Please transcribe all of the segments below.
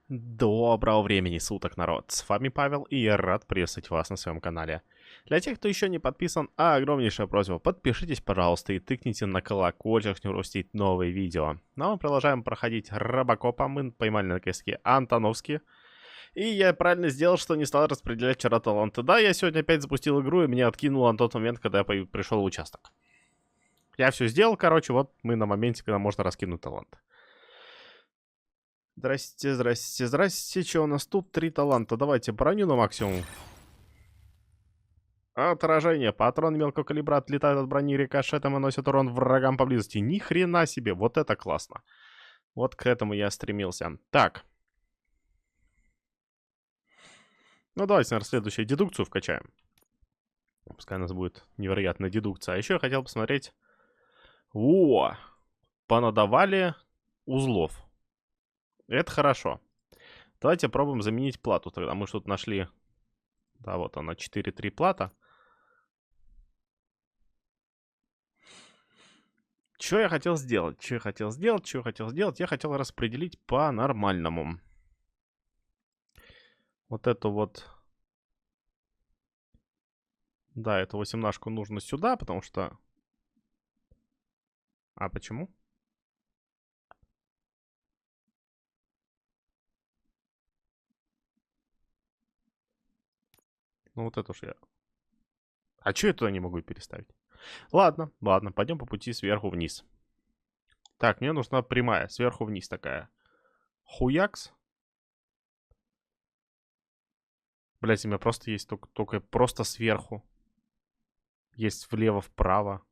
Доброго времени суток, народ! С вами Павел, и я рад приветствовать вас на своем канале. Для тех, кто еще не подписан, огромнейшая просьба, подпишитесь, пожалуйста, и тыкните на колокольчик, чтобы не пропустить новые видео. Но мы продолжаем проходить Робокопа, мы поймали на косяке Антоновский. И я правильно сделал, что не стал распределять вчера таланты. Да, я сегодня опять запустил игру, и меня откинуло на тот момент, когда я пришел в участок. Я все сделал, короче, вот мы на моменте, когда можно раскинуть талант. Здрасте, здрасте, здрасте. Что у нас тут? 3 таланта. Давайте броню на максимум. Отражение. Патроны мелкого калибра отлетают от брони рикошетом и наносят урон врагам поблизости. Ни хрена себе. Вот это классно. Вот к этому я стремился. Так. Ну, давайте, наверное, следующую дедукцию вкачаем. Пускай у нас будет невероятная дедукция. А еще я хотел посмотреть. О! Понадавали узлов. Это хорошо. Давайте попробуем заменить плату тогда. Мы же тут нашли... Да, вот она, 4-3 плата. Что я хотел сделать? Что я хотел сделать? Я хотел распределить по-нормальному. Вот эту вот... Да, эту 18-ку нужно сюда, потому что... А почему? Ну вот это уж я... А что я туда не могу переставить? Ладно, ладно, пойдем по пути сверху вниз. Так, мне нужна прямая, сверху вниз такая. Хуякс. Блять, у меня просто есть только просто сверху. Есть влево-вправо.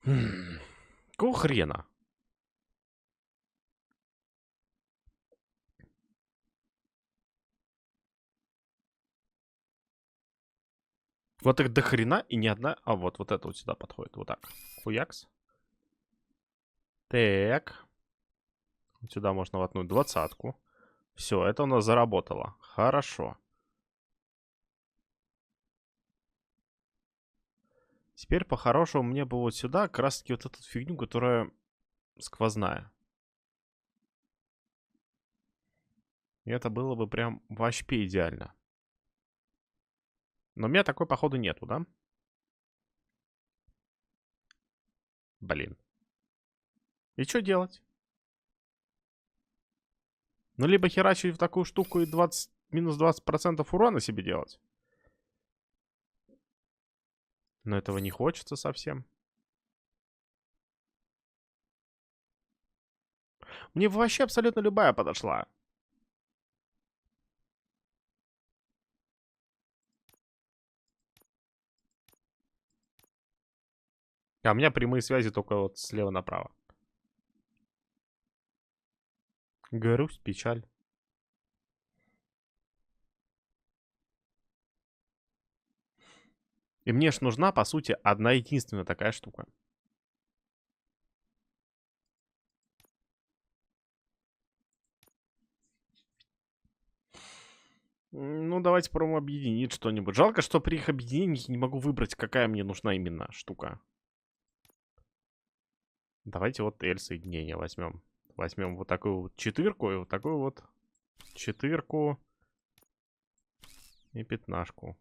Какого хрена? Вот их до хрена и ни одна... А вот это вот сюда подходит. Вот так. Хуякс. Так. Сюда можно воткнуть 20-ку. Все, это у нас заработало. Хорошо. Теперь по-хорошему мне бы вот сюда как раз таки вот эту фигню, которая сквозная. И это было бы прям вообще идеально. Но у меня такой, походу, нету, да? Блин. И что делать? Ну, либо херачить в такую штуку и минус 20% урона себе делать. Но этого не хочется совсем. Мне вообще абсолютно любая подошла. А у меня прямые связи только вот слева направо. Грусть, печаль. И мне ж нужна, по сути, одна единственная такая штука. Ну, давайте попробуем объединить что-нибудь. Жалко, что при их объединении не могу выбрать, какая мне нужна именно штука. Давайте вот L-соединение возьмем. Возьмем вот такую вот 4-ку и вот такую вот 4-ку и 15-ку.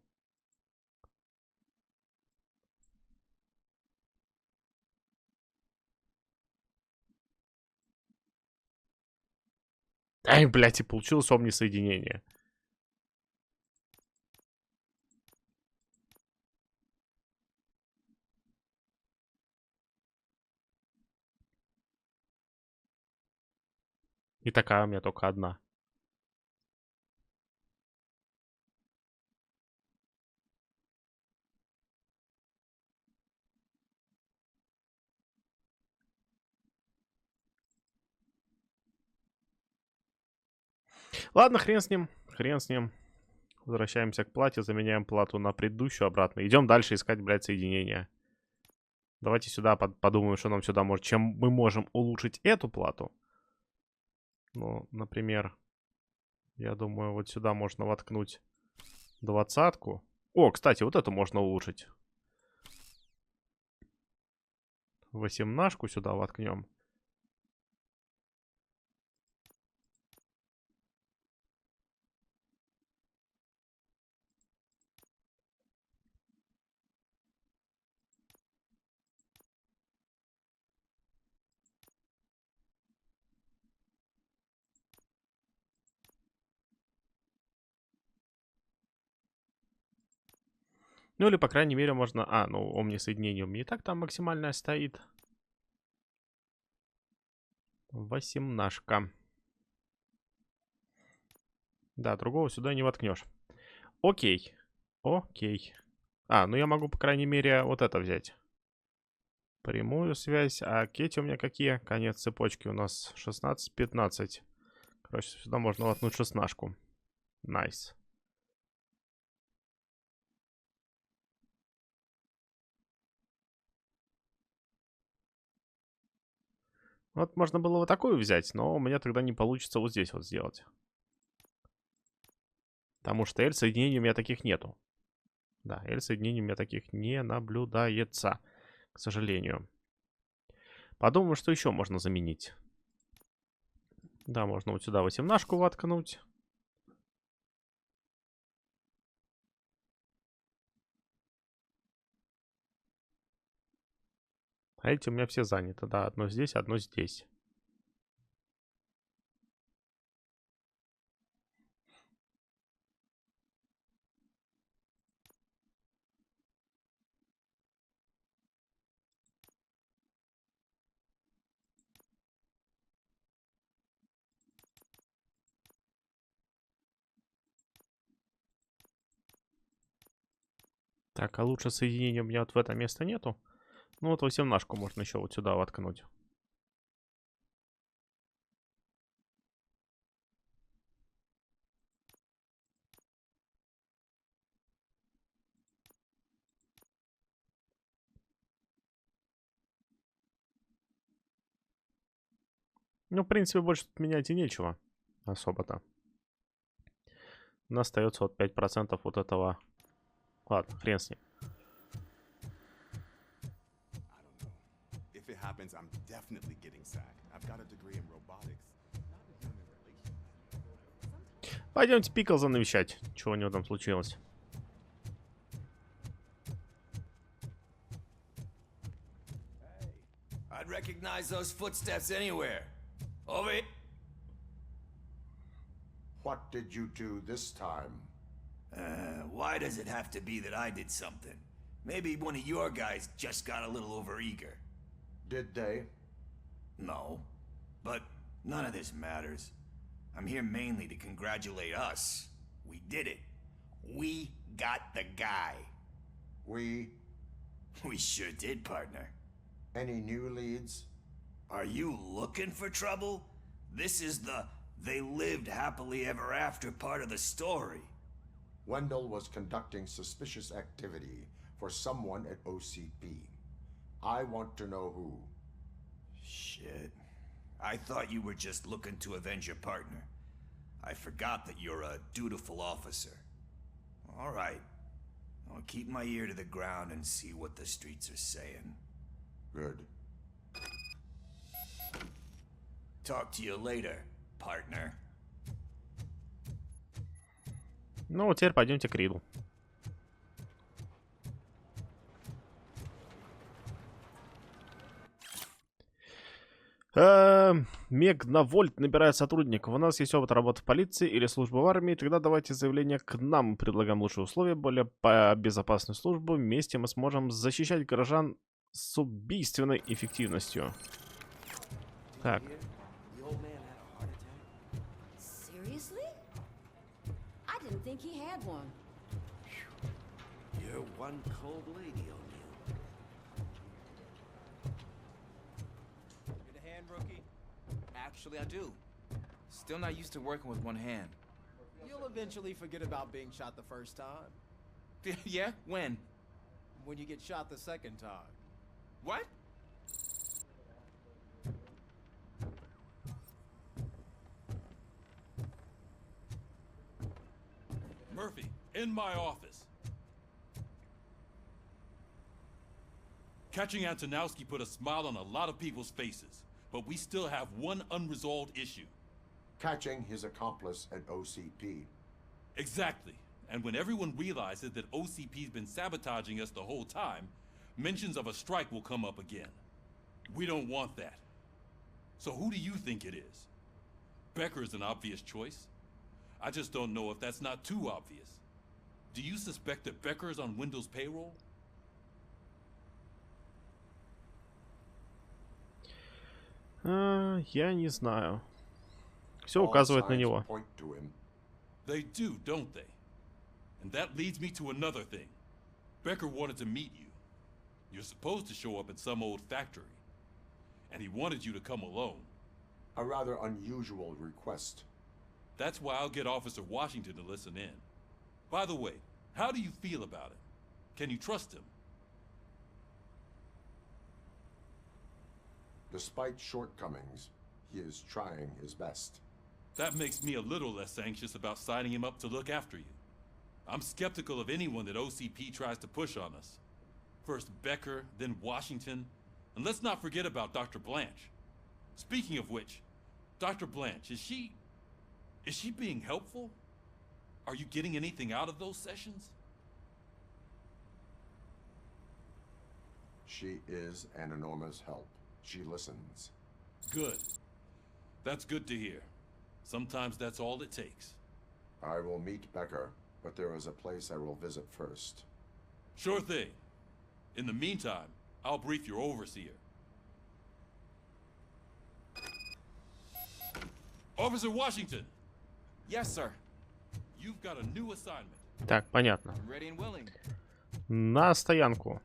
Ай, блядь, и получилось омни-соединение. И такая у меня только одна. Ладно, хрен с ним. Хрен с ним. Возвращаемся к плате, заменяем плату на предыдущую обратно. Идем дальше искать, блядь, соединение. Давайте сюда подумаем, что нам сюда может... Чем мы можем улучшить эту плату. Ну, например, я думаю, вот сюда можно воткнуть 20-ку. О, кстати, вот эту можно улучшить. 18-ку сюда воткнем. Ну или, по крайней мере, можно... А, ну, омни-соединение у меня и так там максимальная стоит. 18. Да, другого сюда не воткнешь. Окей. Окей. А, ну я могу, по крайней мере, вот это взять. Прямую связь. А кети у меня какие? Конец цепочки у нас 16, 15. Короче, сюда можно воткнуть 16. Найс. Вот можно было вот такую взять, но у меня тогда не получится вот здесь вот сделать. Потому что L-соединений у меня таких нету. Да, L-соединений у меня таких не наблюдается, к сожалению. Подумаю, что еще можно заменить. Да, можно вот сюда 18 воткнуть. А эти у меня все заняты. Да, одно здесь, одно здесь. Так, а лучше соединения у меня вот в это место нету. Ну вот 18 можно еще вот сюда воткнуть. Ну, в принципе, больше тут менять и нечего. Особо-то. У нас остается вот 5% вот этого. Ладно, хрен с ним. Пойдемте Пиклза навещать. Чего у него там случилось? Recognize those footsteps anywhere. Over here. What did you do this time? Why does it have to be that I did something? Maybe one of your guys just got a little overeager. Did they? No. But none of this matters. I'm here mainly to congratulate us. We did it. We got the guy. We? We sure did, partner. Any new leads? Are you looking for trouble? This is the they lived happily ever after part of the story. Wendell was conducting suspicious activity for someone at OCP. I want to know who. Shit. I thought you were just looking to avenge your partner. I forgot that you're a dutiful officer. All right. I'll keep my ear to the ground and see what the streets are saying. Good. Talk to you later, partner. Ну, вот теперь пойдемте к Риду. Мегнавольт набирает сотрудников. У нас есть опыт работы в полиции или службы в армии. Тогда давайте заявление к нам. Предлагаем лучшие условия, более безопасную службу. Вместе мы сможем защищать горожан с убийственной эффективностью. Так. Actually, I do. Still not used to working with one hand. You'll eventually forget about being shot the first time. Yeah? When? When you get shot the second time. What? Murphy, in my office. Catching Antonowski put a smile on a lot of people's faces. But we still have one unresolved issue. Catching his accomplice at OCP. Exactly. And when everyone realizes that OCP's been sabotaging us the whole time, mentions of a strike will come up again. We don't want that. So who do you think it is? Becker's an obvious choice. I just don't know if that's not too obvious. do you suspect that Becker is on Windows payroll? Я не знаю. Все All указывает на signs него. point to him. They do, don't they? And that leads me to another thing. Becker wanted to meet you. You're supposed to show up at some old factory. And he wanted you to come alone. A rather unusual request. That's why I'll get Officer Washington to listen in. By the way, how do you feel about it? Can you trust him? Despite shortcomings, he is trying his best. That makes me a little less anxious about signing him up to look after you. I'm skeptical of anyone that OCP tries to push on us. First Becker, then Washington, and let's not forget about Dr. Blanche. Speaking of which, Dr. Blanche, is she being helpful? Are you getting anything out of those sessions? She is an enormous help. She listens. Good. That's good to hear. Sometimes that's all it takes. I will meet Becker, but there is a place I will visit first. Sure thing. In the meantime, I'll brief your overseer. Officer Washington, Yes, sir. you've got a new assignment. Так, понятно. I'm ready and willing. На стоянку.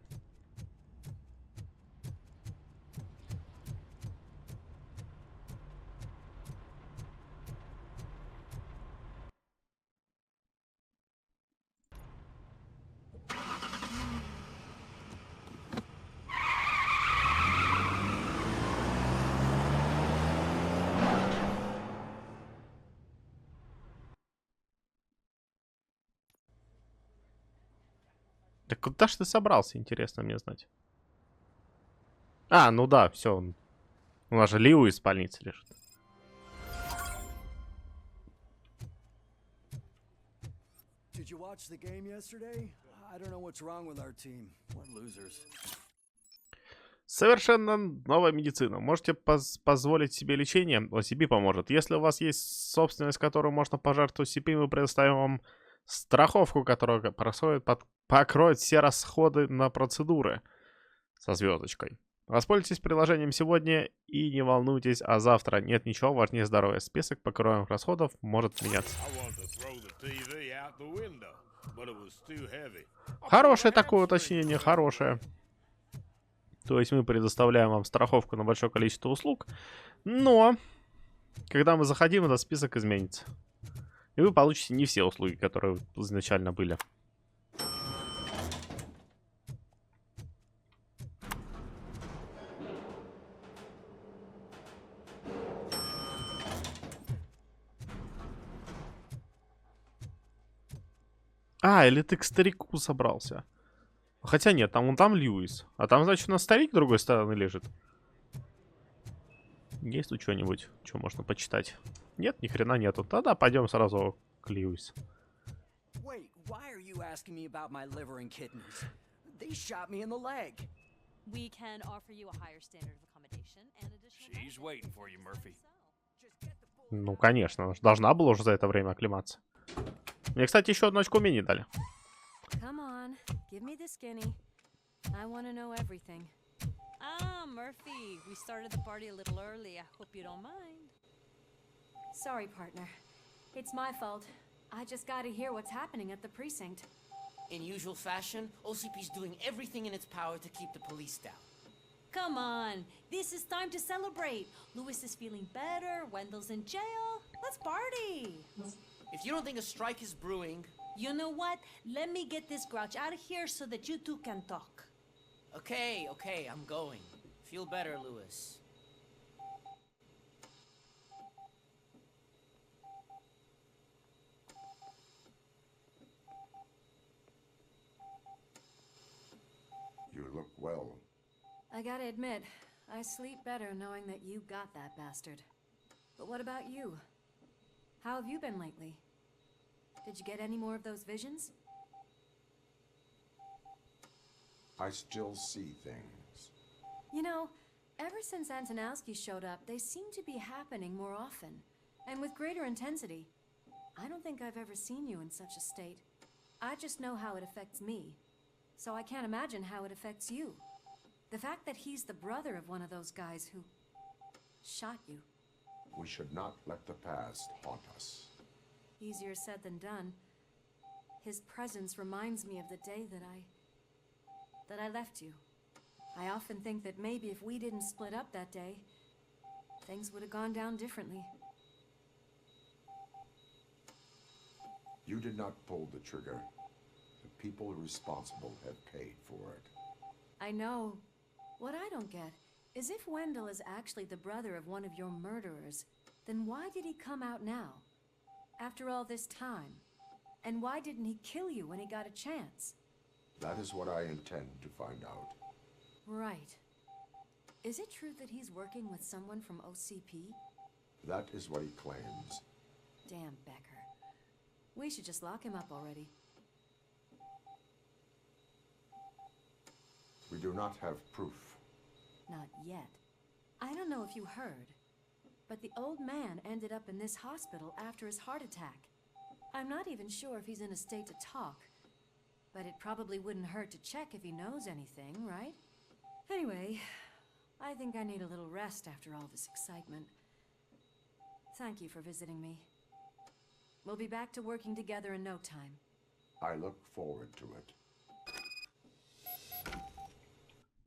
Так куда ж ты собрался, интересно мне знать. А, ну да, все. У нас же Льюис в больнице лежит. Did you watch the game yesterday? I don't know what's wrong with our team. What losers. Совершенно новая медицина. Можете позволить себе лечение, OCP поможет. Если у вас есть собственность, которую можно пожертвовать OCP, мы предоставим вам страховку, которая покроет все расходы на процедуры со звездочкой. Воспользуйтесь приложением сегодня и не волнуйтесь, а завтра нет ничего важнее здоровья. Список покроемых расходов может меняться. Хорошее такое уточнение, хорошее. То есть мы предоставляем вам страховку на большое количество услуг, но когда мы заходим, этот список изменится. И вы получите не все услуги, которые изначально были. А, или ты к старику собрался? Хотя нет, там Льюис. А там, значит, у нас старик с другой стороны лежит. Есть тут что-нибудь, что можно почитать? Нет, ни хрена нету. Тогда пойдем сразу к Льюису. Wait, why are you asking me about my liver and kidneys? They shot me in the leg. We can offer you a higher standard of accommodation and additional. She's waiting for you, Murphy. Ну, конечно, она же должна была уже за это время оклематься. Мне, кстати, еще одну очко умений дали. Come on, give me the skinny. I want to know everything. Ah, Murphy, we started the party a little early. I hope you don't mind. Sorry, partner. It's my fault. I just gotta hear what's happening at the precinct. In usual fashion, OCP's doing everything in its power to keep the police down. Come on, this is time to celebrate. Louis is feeling better, Wendell's in jail. Let's party. If you don't think a strike is brewing... You know what? Let me get this grouch out of here so that you two can talk. Okay, I'm going. Feel better, Louis. You look well. I gotta admit, I sleep better knowing that you got that bastard. But what about you? How have you been lately? Did you get any more of those visions? I still see things. You know, ever since Antonowski showed up, they seem to be happening more often, and with greater intensity. I don't think I've ever seen you in such a state. I just know how it affects me, so I can't imagine how it affects you. The fact that he's the brother of one of those guys who shot you. We should not let the past haunt us. Easier said than done. His presence reminds me of the day that I left you. I often think that maybe if we didn't split up that day, things would have gone down differently. You did not pull the trigger. The people responsible have paid for it. I know. What I don't get is if Wendell is actually the brother of one of your murderers, then why did he come out now? After all this time? And why didn't he kill you when he got a chance? That is what I intend to find out. Right. Is it true that he's working with someone from OCP? That is what he claims. Damn Becker. We should just lock him up already. We do not have proof. Not yet. I don't know if you heard, but the old man ended up in this hospital after his heart attack. I'm not even sure if he's in a state to talk, but it probably wouldn't hurt to check if he knows anything, right? Anyway, I think I need a little rest after all this excitement. Thank you for visiting me. We'll be back to working together in no time. I look forward to it.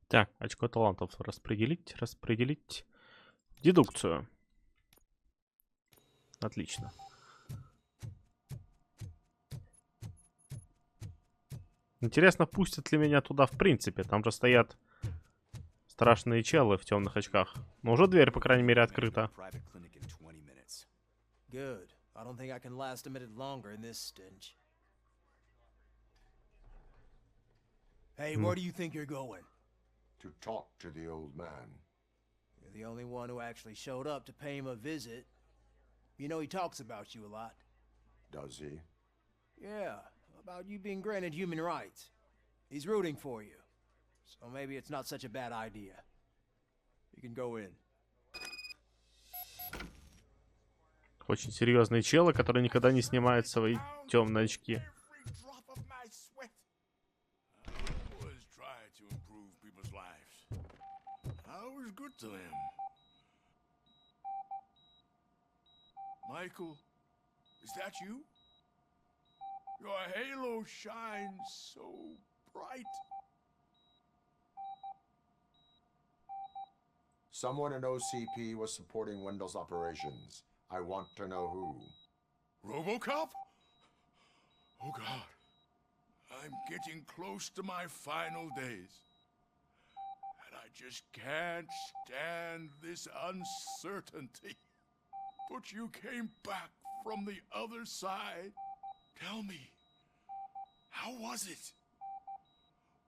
Так, очко талантов распределить. Дедукцию. Отлично. Интересно, пустят ли меня туда в принципе. Там же стоят страшные челы в темных очках. Но уже дверь, по крайней мере, открыта. Good. I don't think I can last a minute longer in this stench. Hey, where do you think you're going? To talk to the old man. You're the only one who actually showed up to pay him a visit. You know he talks about you a lot. Does he? Yeah, about you being granted human rights. He's rooting for you. So maybe it's not such a bad idea. You can go in. Очень серьезные челы, которые никогда не снимают свои темные очки. Good to him. Michael, is that you? Your halo shines so bright. Someone in OCP was supporting Wendell's operations. I want to know who. RoboCop? Oh God. I'm getting close to my final days. I just can't stand this uncertainty. But you came back from the other side. Tell me, how was it?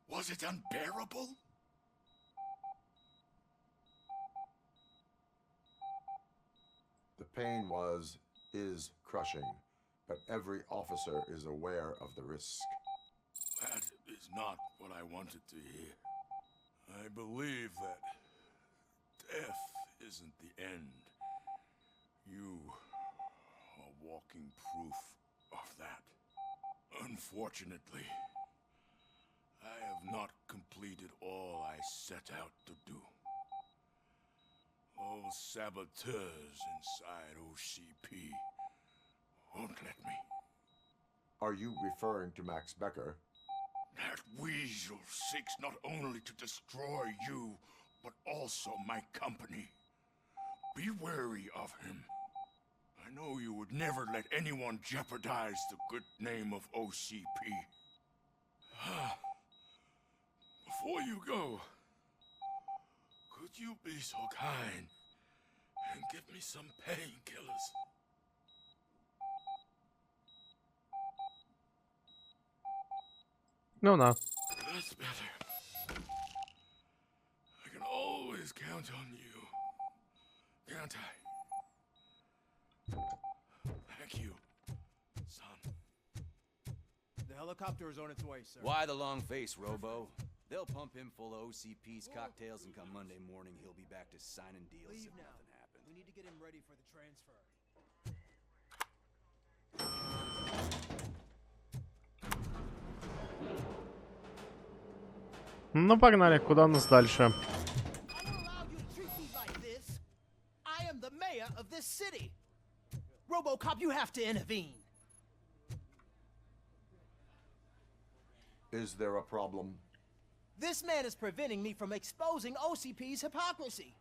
Was it unbearable? The pain is crushing, but every officer is aware of the risk. That is not what I wanted to hear. I believe that death isn't the end. You are walking proof of that. Unfortunately, I have not completed all I set out to do. Those saboteurs inside OCP won't let me. Are you referring to Max Becker? That weasel seeks not only to destroy you, but also my company. Be wary of him. I know you would never let anyone jeopardize the good name of OCP. Before you go, could you be so kind and give me some painkillers? Ну да. That's better. I can always count on you, can't I? Thank you, son. The helicopter is on its way, sir. Why the long face, Robo? They'll pump him full of OCP's cocktails, and come Monday morning, he'll be back to signing deals. Leave if now. nothing happens. We need to get him ready for the transfer. Ну, погнали. Куда у нас дальше? RoboCop, you have to intervene. Is there a problem? This man is preventing me from exposing OCP's hypocrisy.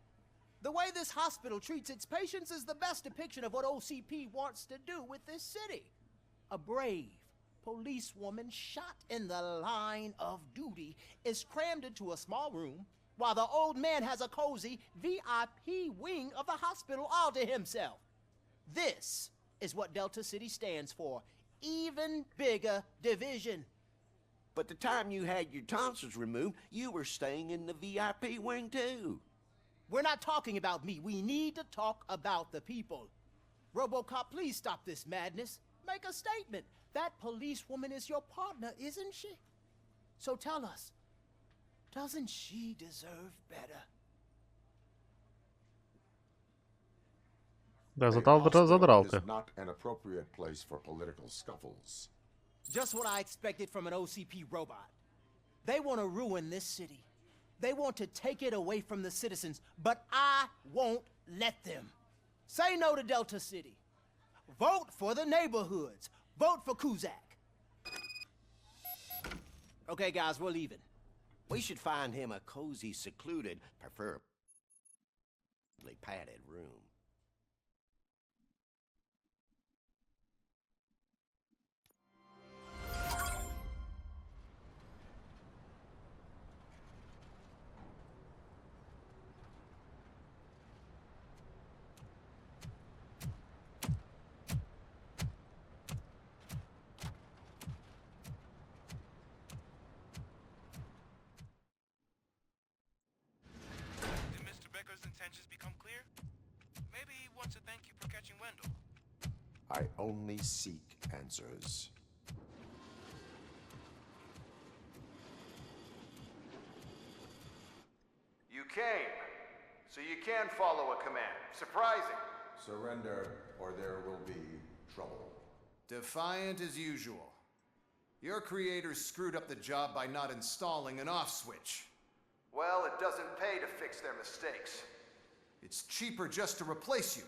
The way this hospital treats its patients is the best depiction of what OCP wants to do with this city. A brave policewoman shot in the line of duty is crammed into a small room while the old man has a cozy VIP wing of the hospital all to himself. This is what Delta-City stands for. Even bigger division. But the time you had your tonsils removed, you were staying in the VIP wing too. We're not talking about me. We need to talk about the people. RoboCop, please stop this madness. Make a statement. That policewoman is your partner, isn't she? So tell us, doesn't she deserve better? Да, задрал ты. Is not an appropriate place for political scuffles. Just what I expected from an OCP robot. They want to ruin this city. They want to take it away from the citizens, but I won't let them. Say no to Delta-City. Vote for the neighborhoods. Vote for Kuzak. Okay, guys, we're leaving. We should find him a cozy, secluded, preferably padded room. I only seek answers. You came, so you can follow a command. Surprising. Surrender, or there will be trouble. Defiant as usual. Your creators screwed up the job by not installing an off switch. Well, it doesn't pay to fix their mistakes. It's cheaper just to replace you.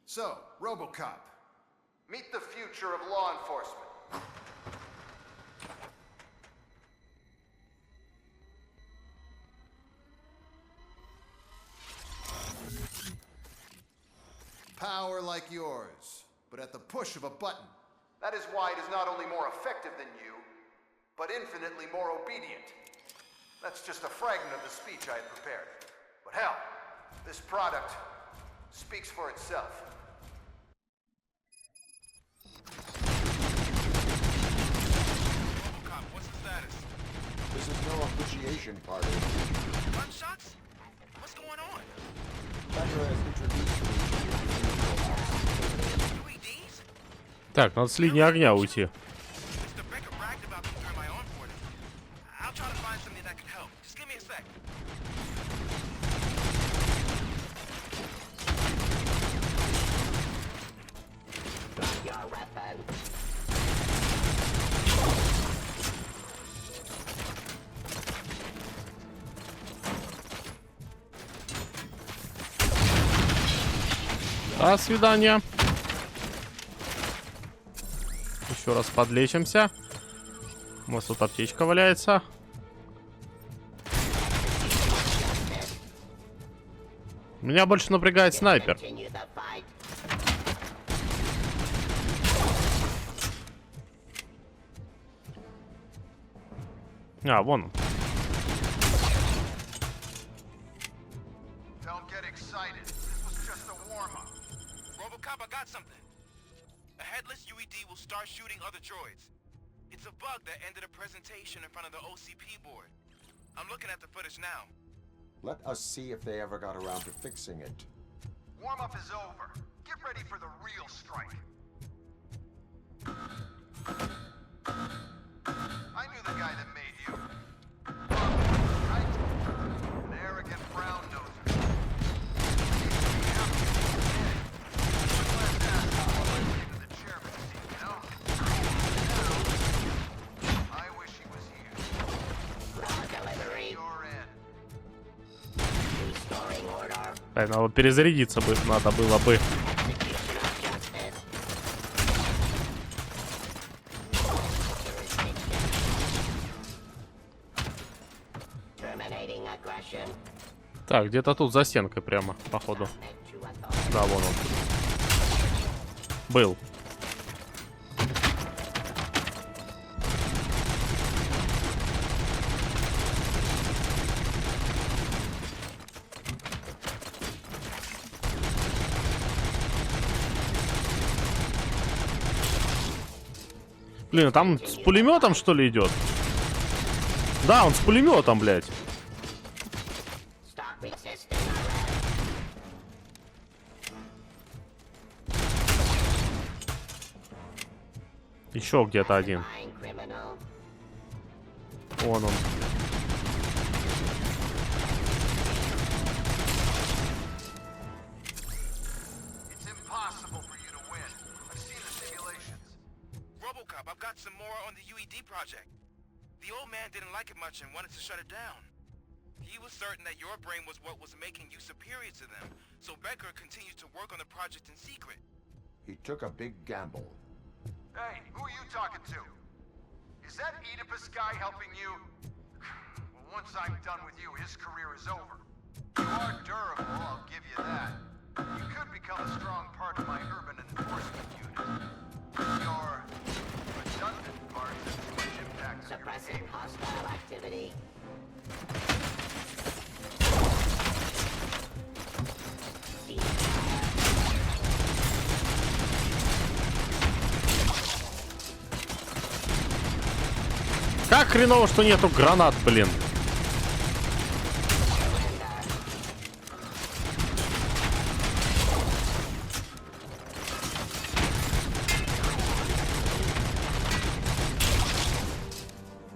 So, RoboCop. Meet the future of law enforcement. Power like yours, but at the push of a button. That is why it is not only more effective than you, but infinitely more obedient. That's just a fragment of the speech I had prepared. But hell, this product speaks for itself. RoboCop, what's the status? This is no appreciation party. Gunshots? What's going on? Becker has introduced me UEDs? Так, надо с линии огня уйти. Mr. Becker bragged about them during my onboarding. I'll try to find something that can help. Just give me a sec. До свидания. Еще раз подлечимся. У нас тут аптечка валяется. Меня больше напрягает снайпер. А, вон он. Don't get excited. This was just a warm-up. RoboCop, I got something. A headless UED will start shooting other droids. It's a bug that ended a presentation in front of the OCP board. I'm looking at the footage now. Let us see if they ever got around to fixing it. Warm-up is over. Get ready for the real strike. I knew the guy that made you. Right? An arrogant brown noser. The chairman seat, you know? Now, I wish he was here. Надо перезарядиться бы, надо было бы. Так, где-то тут за стенкой прямо, походу. Да, вон он. Был. Блин, там с пулеметом, что ли, идет? Да, он с пулеметом, блядь. Еще где-то один. Вон он. RoboCop, I've got some more on the UED project. The old man didn't like it much and wanted to shut it down. He was certain that your brain was what was making you superior to them, so Becker continued to work on the project in secret. He took a big gamble. Hey, who are you talking to? Is that Oedipus guy helping you? Well, once I'm done with you, his career is over. You are durable, I'll give you that. You could become a strong part of my urban enforcement unit. Your redundant part has too much impact on suppressing hostile activity. Как хреново, что нету гранат, блин.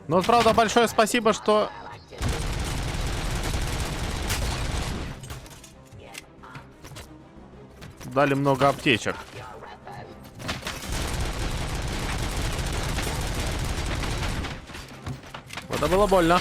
Ну, вот, правда, большое спасибо, что... дали много аптечек. Это было больно.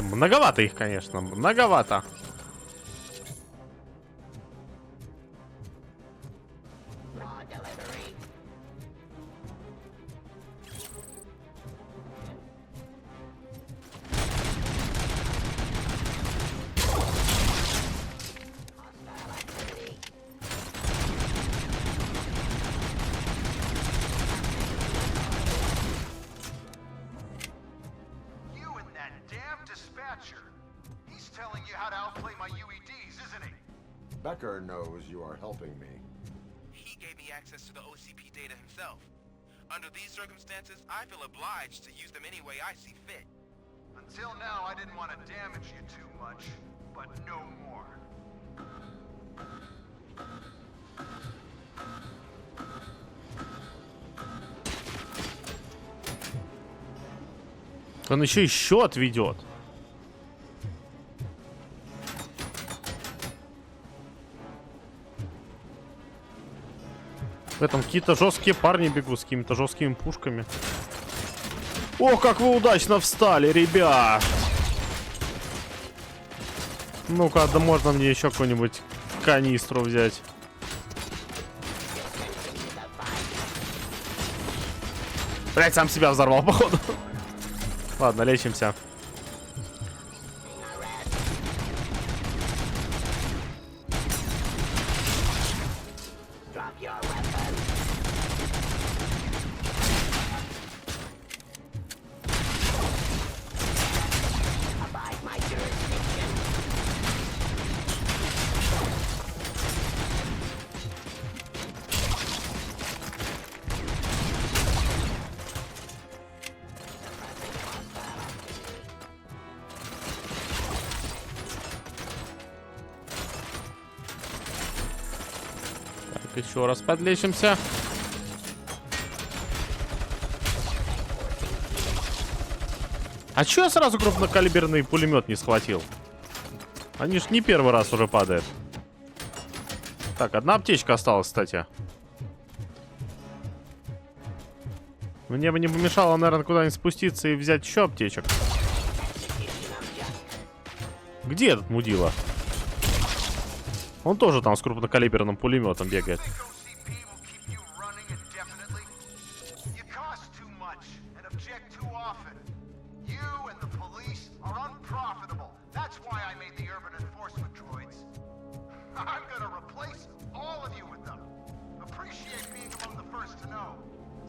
Многовато их, конечно, многовато. Becker knows you are helping me. He gave me access to the OCP data himself. Under these circumstances, I feel obliged to use them any way I see fit. Until now, I didn't want to damage you too much, but no more. Он еще и счет ведет. В этом какие-то жесткие парни бегут с какими-то жесткими пушками. О, как вы удачно встали, ребят! Ну-ка, да можно мне еще какую-нибудь канистру взять? Блять, сам себя взорвал, походу. Ладно, лечимся. Еще раз подлечимся. А чё я сразу крупнокалиберный пулемет не схватил? Они ж не первый раз уже падают. Так, одна аптечка осталась, кстати. Мне бы не помешало, наверное, куда-нибудь спуститься и взять еще аптечек. Где этот мудила? Он тоже там с крупнокалиберным пулеметом бегает.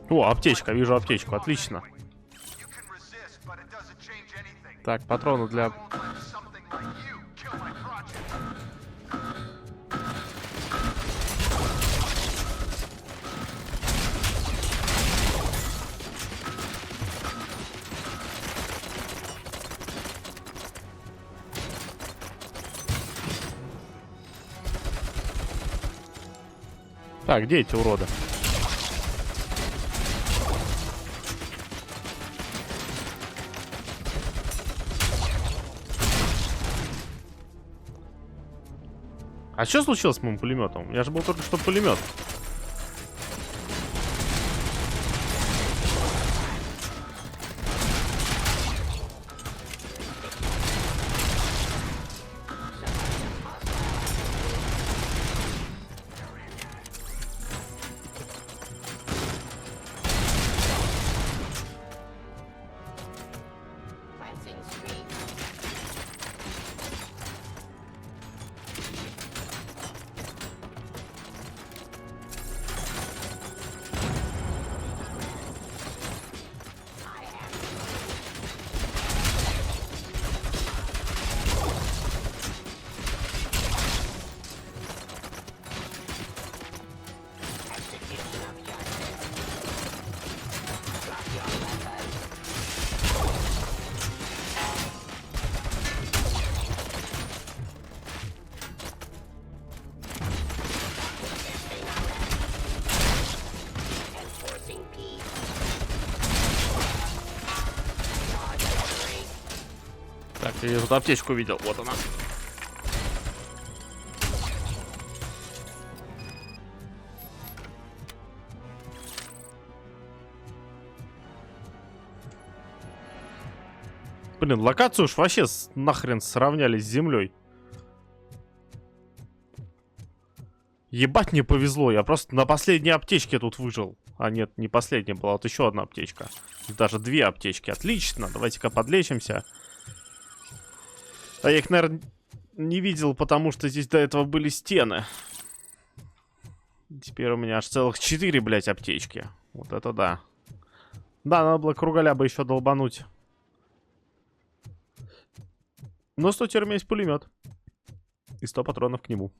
О, аптечка, вижу аптечку, отлично. Так, патроны для... Так, где эти уроды? А что случилось с моим пулеметом? У меня же был только что пулемет. Так, я тут аптечку видел, вот она. Блин, локацию уж вообще нахрен сравняли с землей. Ебать, не повезло, я просто на последней аптечке тут выжил. А нет, не последняя была, вот еще одна аптечка. Даже две аптечки, отлично, давайте-ка подлечимся. А я их, наверное, не видел, потому что здесь до этого были стены. Теперь у меня аж целых 4, блядь, аптечки. Вот это да. Да, надо было кругаля бы еще долбануть. Но 100 теперь у меня есть пулемет. И 100 патронов к нему.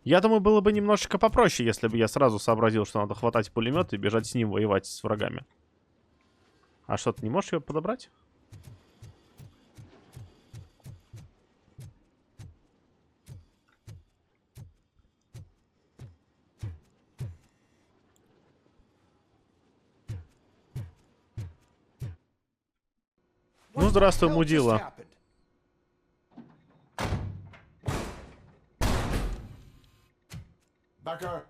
Я думаю, было бы немножечко попроще, если бы я сразу сообразил, что надо хватать пулемет и бежать с ним воевать с врагами. А что, ты не можешь ее подобрать? Ну, здравствуй, мудила. Becker?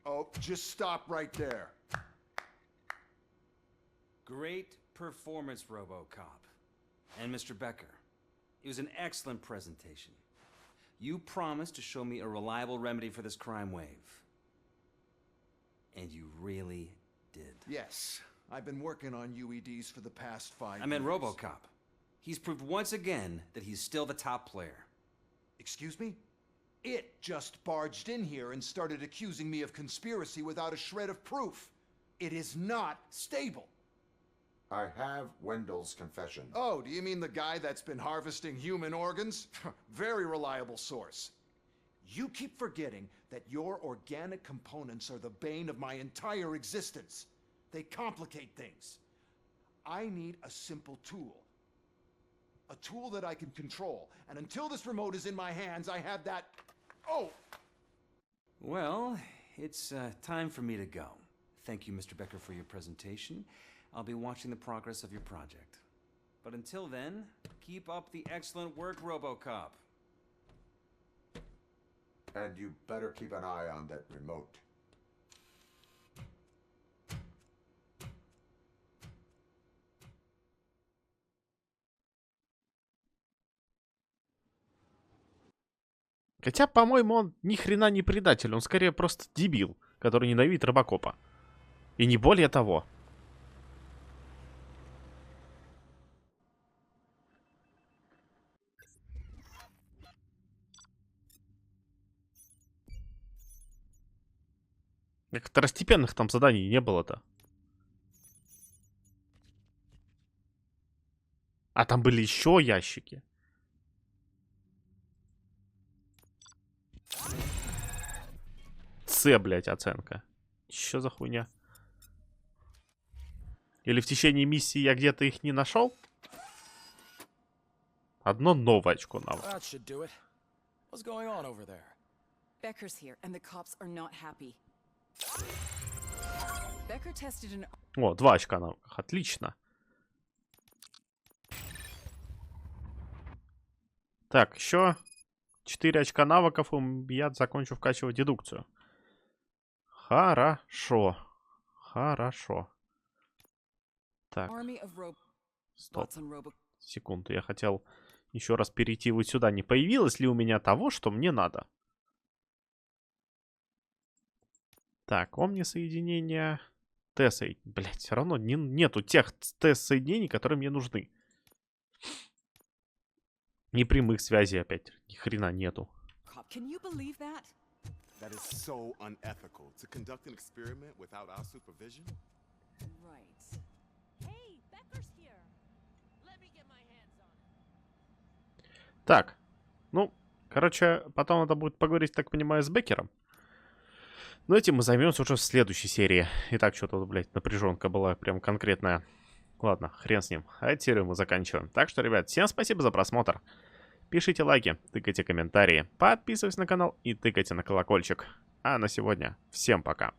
Oh, just stop right there. Great performance, RoboCop. And Mr. Becker, it was an excellent presentation. You promised to show me a reliable remedy for this crime wave. And you really did. Yes, I've been working on UEDs for the past 5 years. I meant RoboCop. He's proved once again that he's still the top player. Excuse me? It just barged in here and started accusing me of conspiracy without a shred of proof. It is not stable. I have Wendell's confession. Oh, do you mean the guy that's been harvesting human organs? Very reliable source. You keep forgetting that your organic components are the bane of my entire existence. They complicate things. I need a simple tool. A tool that I can control. And until this remote is in my hands, I have that Well, it's time for me to go. Thank you, Mr. Becker, for your presentation. I'll be watching the progress of your project. But until then, keep up the excellent work, RoboCop. And you better keep an eye on that remote. Хотя, по-моему, он ни хрена не предатель, он скорее просто дебил, который ненавидит Робокопа. И не более того. Как второстепенных там заданий не было-то. А там были еще ящики. С, блядь, оценка. Что за хуйня? Или в течение миссии я где-то их не нашел? Одно новое очко навыка. Becker's here, and the cops are not happy. Becker tested an... О, 2 очка навыков. Отлично. Так, еще 4 очка навыков, и я закончу вкачивать дедукцию. Хорошо. Хорошо. Так. Стоп. Секунду, я хотел еще раз перейти вот сюда. Не появилось ли у меня того, что мне надо? Так, омни-соединения. Т-соединения. Блять, все равно нету тех Т-соединений, которые мне нужны. Непрямых связей опять. Ни хрена нету. That is so unethical to conduct an experiment without our supervision. Right. Hey, Becker's here. Let me get my hands on it. Так, ну, короче, потом надо будет поговорить, так понимаю, с Беккером. Но этим мы займемся уже в следующей серии. Итак, что-то, блядь, напряженка была прям конкретная. Ладно, хрен с ним. А эту серию мы заканчиваем. Так что, ребят, всем спасибо за просмотр. Пишите лайки, тыкайте комментарии, подписывайтесь на канал и тыкайте на колокольчик. А на сегодня всем пока.